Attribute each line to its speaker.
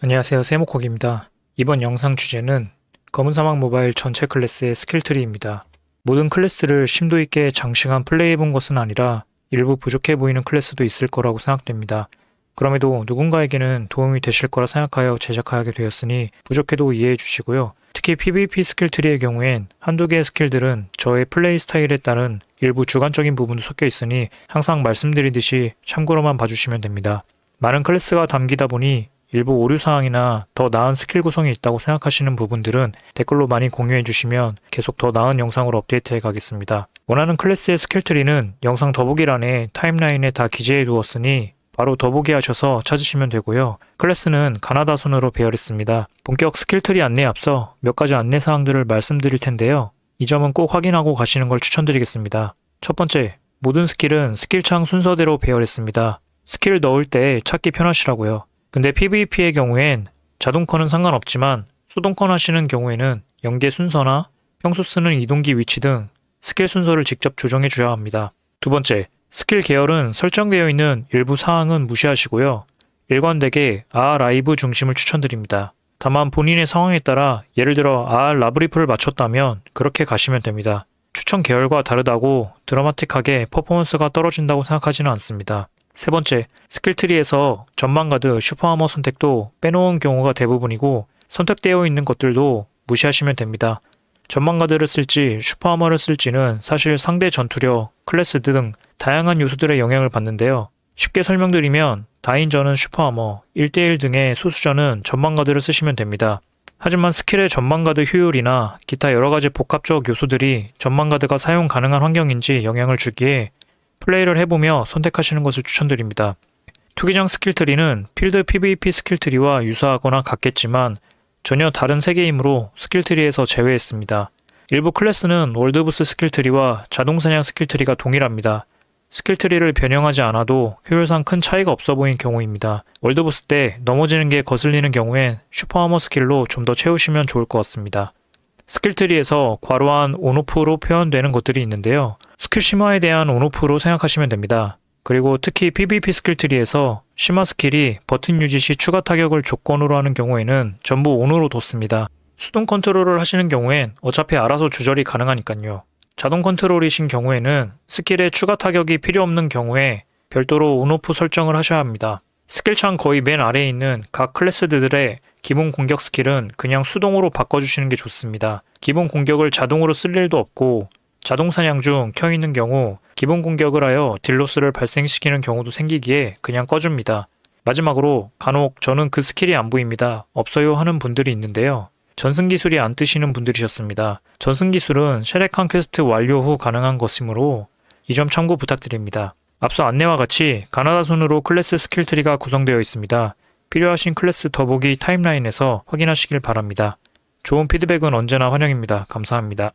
Speaker 1: 안녕하세요, 세모콕입니다. 이번 영상 주제는 검은 사막 모바일 전체 클래스의 스킬트리입니다. 모든 클래스를 심도 있게 장시간 플레이해본 것은 아니라 일부 부족해 보이는 클래스도 있을 거라고 생각됩니다. 그럼에도 누군가에게는 도움이 되실 거라 생각하여 제작하게 되었으니 부족해도 이해해 주시고요. 특히 PvP 스킬트리의 경우엔 한두 개의 스킬들은 저의 플레이 스타일에 따른 일부 주관적인 부분도 섞여 있으니 항상 말씀드리듯이 참고로만 봐주시면 됩니다. 많은 클래스가 담기다 보니 일부 오류사항이나 더 나은 스킬 구성이 있다고 생각하시는 부분들은 댓글로 많이 공유해 주시면 계속 더 나은 영상으로 업데이트해 가겠습니다. 원하는 클래스의 스킬트리는 영상 더보기란에 타임라인에 다 기재해 두었으니 바로 더보기 하셔서 찾으시면 되고요. 클래스는 가나다 순으로 배열했습니다. 본격 스킬트리 안내에 앞서 몇 가지 안내사항들을 말씀드릴 텐데요. 이 점은 꼭 확인하고 가시는 걸 추천드리겠습니다. 첫 번째, 모든 스킬은 스킬창 순서대로 배열했습니다. 스킬 넣을 때 찾기 편하시라고요. 근데 PVP의 경우엔 자동커는 상관없지만 수동커 하시는 경우에는 연계 순서나 평소 쓰는 이동기 위치 등 스킬 순서를 직접 조정해 줘야 합니다. 두 번째, 스킬 계열은 설정되어 있는 일부 사항은 무시하시고요. 일관되게 라이브 중심을 추천드립니다. 다만 본인의 상황에 따라 예를 들어 라브리프를 맞췄다면 그렇게 가시면 됩니다. 추천 계열과 다르다고 드라마틱하게 퍼포먼스가 떨어진다고 생각하지는 않습니다. 세 번째, 스킬트리에서 전망가드, 슈퍼하머 선택도 빼놓은 경우가 대부분이고 선택되어 있는 것들도 무시하시면 됩니다. 전망가드를 쓸지 슈퍼하머를 쓸지는 사실 상대 전투력, 클래스 등 다양한 요소들의 영향을 받는데요. 쉽게 설명드리면 다인전은 슈퍼하머, 1대1 등의 소수전은 전망가드를 쓰시면 됩니다. 하지만 스킬의 전망가드 효율이나 기타 여러가지 복합적 요소들이 전망가드가 사용 가능한 환경인지 영향을 주기에 플레이를 해보며 선택하시는 것을 추천드립니다. 투기장 스킬트리는 필드 PVP 스킬트리와 유사하거나 같겠지만 전혀 다른 세계이므로 스킬트리에서 제외했습니다. 일부 클래스는 월드부스 스킬트리와 자동사냥 스킬트리가 동일합니다. 스킬트리를 변형하지 않아도 효율상 큰 차이가 없어 보인 경우입니다. 월드부스 때 넘어지는 게 거슬리는 경우엔 슈퍼하머 스킬로 좀 더 채우시면 좋을 것 같습니다. 스킬트리에서 괄호한 온오프로 표현되는 것들이 있는데요. 스킬 심화에 대한 온오프로 생각하시면 됩니다. 그리고 특히 PVP 스킬트리에서 심화 스킬이 버튼 유지 시 추가 타격을 조건으로 하는 경우에는 전부 온으로 뒀습니다. 수동 컨트롤을 하시는 경우엔 어차피 알아서 조절이 가능하니까요. 자동 컨트롤이신 경우에는 스킬에 추가 타격이 필요 없는 경우에 별도로 온오프 설정을 하셔야 합니다. 스킬창 거의 맨 아래에 있는 각 클래스들의 기본 공격 스킬은 그냥 수동으로 바꿔주시는 게 좋습니다. 기본 공격을 자동으로 쓸 일도 없고 자동 사냥 중 켜있는 경우 기본 공격을 하여 딜로스를 발생시키는 경우도 생기기에 그냥 꺼줍니다. 마지막으로 간혹 저는 그 스킬이 안 보입니다. 없어요 하는 분들이 있는데요. 전승기술이 안 뜨시는 분들이셨습니다. 전승기술은 쉐레칸 퀘스트 완료 후 가능한 것이므로 이 점 참고 부탁드립니다. 앞서 안내와 같이 가나다 순으로 클래스 스킬트리가 구성되어 있습니다. 필요하신 클래스 더보기 타임라인에서 확인하시길 바랍니다. 좋은 피드백은 언제나 환영입니다. 감사합니다.